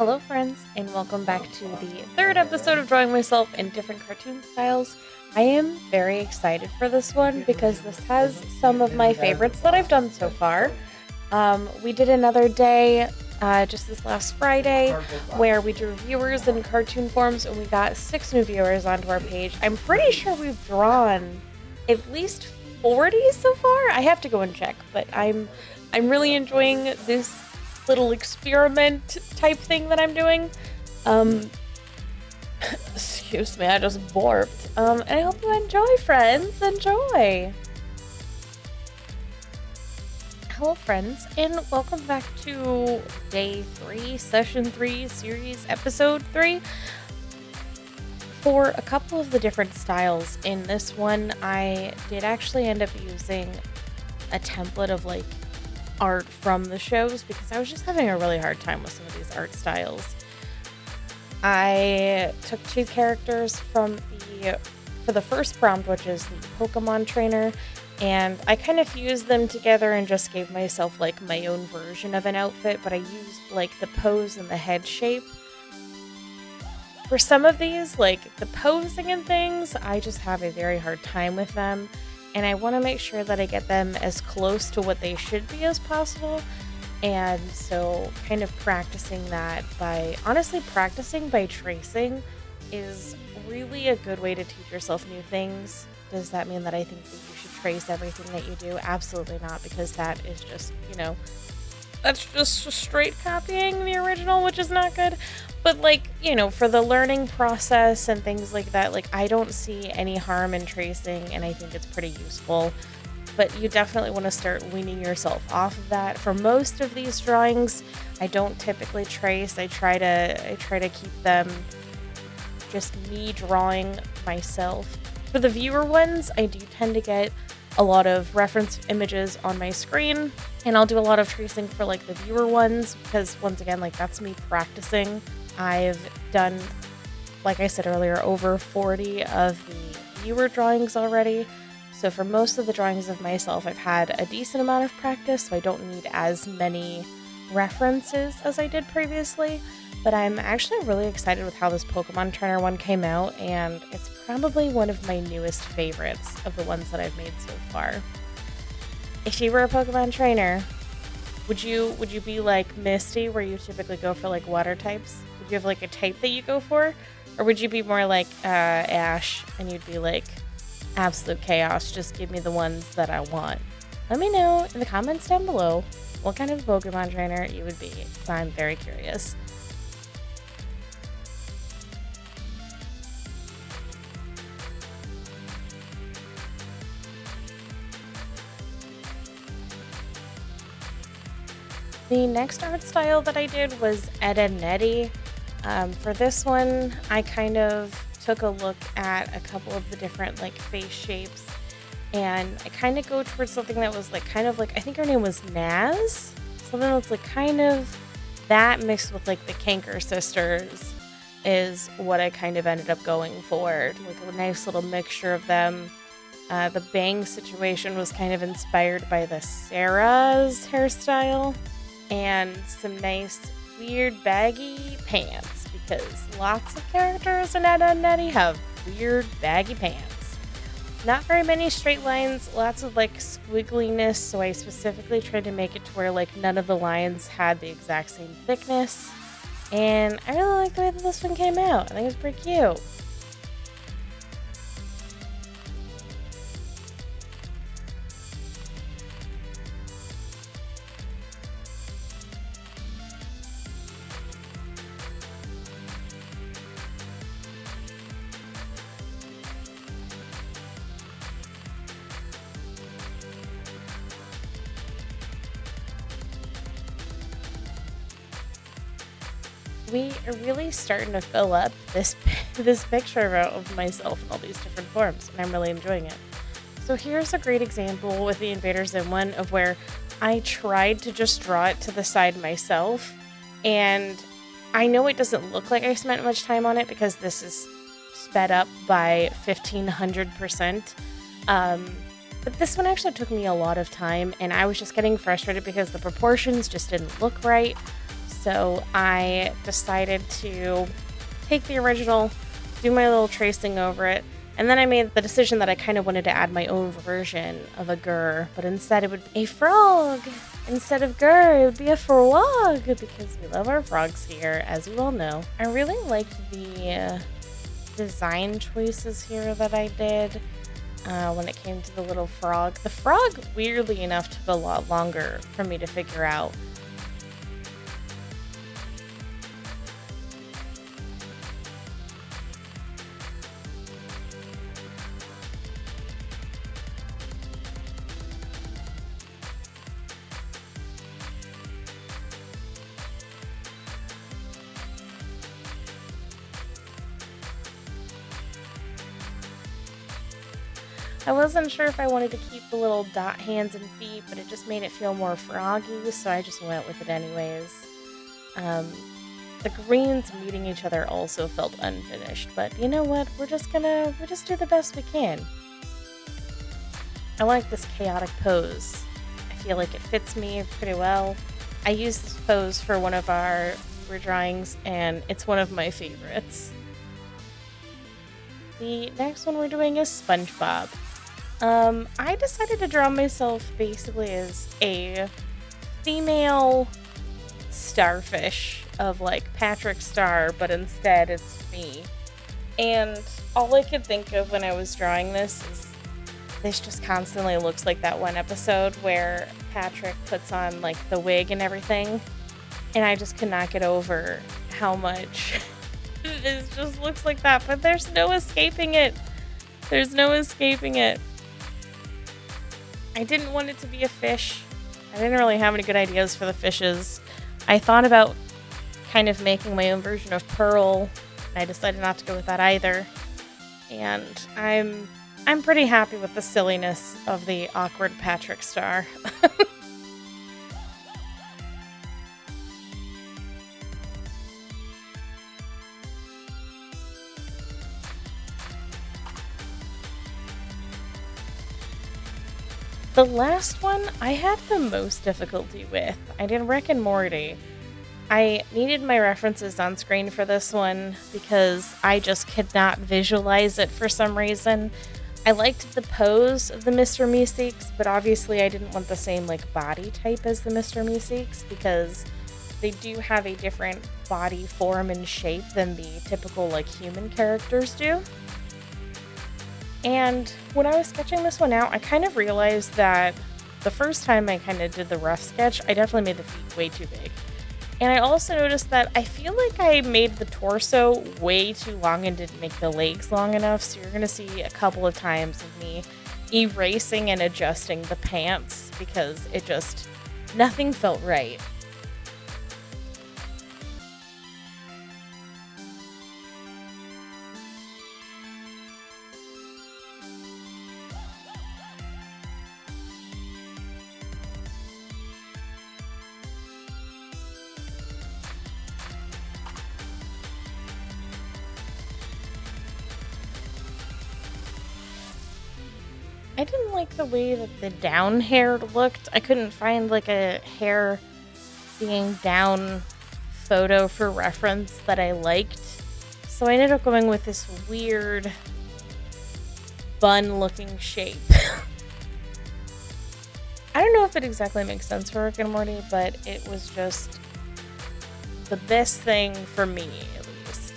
Hello, friends, and welcome back to the third episode of Drawing Myself in Different Cartoon Styles. I am very excited for this one because this has some of my favorites that I've done so far. We did another day just this last Friday where we drew viewers in cartoon forms, and we got 6 new viewers onto our page. I'm pretty sure we've drawn at least 40 so far. I have to go and check, but I'm really enjoying this little experiment type thing that I'm doing. Excuse me, I just borked. And I hope you enjoy, friends. Enjoy. Hello, friends, and welcome back to day 3, session 3, series episode 3. For a couple of the different styles in this one, I did actually end up using a template of art from the shows because I was just having a really hard time with some of these art styles. I took 2 characters for the first prompt, which is the Pokemon trainer, and I kind of fused them together and just gave myself my own version of an outfit, but I used the pose and the head shape. For some of these, the posing and things, I just have a very hard time with them. And I want to make sure that I get them as close to what they should be as possible. And so kind of practicing by tracing is really a good way to teach yourself new things. Does that mean that I think that you should trace everything that you do? Absolutely not, because that is just, that's just straight copying the original, which is not good. But for the learning process and things like that, I don't see any harm in tracing, and I think it's pretty useful. But you definitely want to start weaning yourself off of that. For most of these drawings, I don't typically trace. I try to keep them just me drawing myself. For the viewer ones, I do tend to get a lot of reference images on my screen, and I'll do a lot of tracing for the viewer ones because once again, that's me practicing. I've done, like I said earlier, over 40 of the viewer drawings already. So for most of the drawings of myself, I've had a decent amount of practice, so I don't need as many references as I did previously. But I'm actually really excited with how this Pokemon trainer one came out, and it's probably one of my newest favorites of the ones that I've made so far. If you were a Pokemon trainer, would you be like Misty, where you typically go for water types? Would you have a type that you go for? Or would you be more like Ash, and you'd be absolute chaos, just give me the ones that I want? Let me know in the comments down below what kind of Pokemon trainer you would be, so I'm very curious. The next art style that I did was Ed, Edd n Eddy. For this one, I kind of took a look at a couple of the different face shapes, and I kind of go towards something that was I think her name was Naz? Something that's kind of that mixed with the Kanker sisters is what I kind of ended up going for. A nice little mixture of them. The bang situation was kind of inspired by the Sarah's hairstyle. And some nice, weird, baggy pants, because lots of characters in Ed, Edd n Eddy have weird, baggy pants. Not very many straight lines, lots of squiggliness, so I specifically tried to make it to where none of the lines had the exact same thickness. And I really like the way that this one came out. I think it's pretty cute. We are really starting to fill up this picture of myself in all these different forms, and I'm really enjoying it. So here's a great example with the Invaders in one of where I tried to just draw it to the side myself, and I know it doesn't look like I spent much time on it because this is sped up by 1500%. But this one actually took me a lot of time, and I was just getting frustrated because the proportions just didn't look right. So I decided to take the original, do my little tracing over it, and then I made the decision that I kind of wanted to add my own version of a gur, but instead it would be a frog. Instead of gur, it would be a frog, because we love our frogs here, as you all know. I really liked the design choices here that I did when it came to the little frog. The frog, weirdly enough, took a lot longer for me to figure out. I wasn't sure if I wanted to keep the little dot hands and feet, but it just made it feel more froggy, so I just went with it anyways. The greens meeting each other also felt unfinished, but you know what? We'll just do the best we can. I like this chaotic pose. I feel like it fits me pretty well. I used this pose for one of our drawings, and it's one of my favorites. The next one we're doing is SpongeBob. I decided to draw myself basically as a female starfish of like Patrick Star, but instead it's me. And all I could think of when I was drawing this just constantly looks like that one episode where Patrick puts on like the wig and everything. And I just could not get over how much it just looks like that, but there's no escaping it. There's no escaping it. I didn't want it to be a fish. I didn't really have any good ideas for the fishes. I thought about kind of making my own version of Pearl, and I decided not to go with that either. And I'm pretty happy with the silliness of the awkward Patrick Star. The last one I had the most difficulty with. I did Rick and Morty. I needed my references on screen for this one because I just could not visualize it for some reason. I liked the pose of the Mr. Meeseeks, but obviously I didn't want the same like body type as the Mr. Meeseeks because they do have a different body form and shape than the typical like human characters do. And when I was sketching this one out, I kind of realized that the first time I kind of did the rough sketch, I definitely made the feet way too big. And I also noticed that I feel like I made the torso way too long and didn't make the legs long enough. So you're going to see a couple of times of me erasing and adjusting the pants because nothing felt right. I didn't like the way that the down hair looked. I couldn't find like a hair being down photo for reference that I liked. So I ended up going with this weird bun looking shape. I don't know if it exactly makes sense for Rick and Morty, but it was just the best thing for me, at least.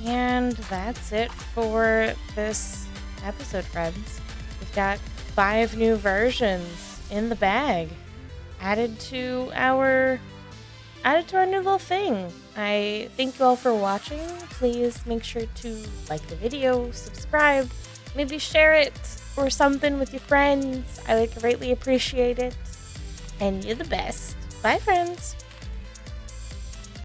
And that's it for this episode, friends. We've got 5 new versions in the bag added to our new little thing. I thank you all for watching. Please make sure to like the video, subscribe, maybe share it or something with your friends. I would greatly appreciate it. And you're the best. Bye, friends.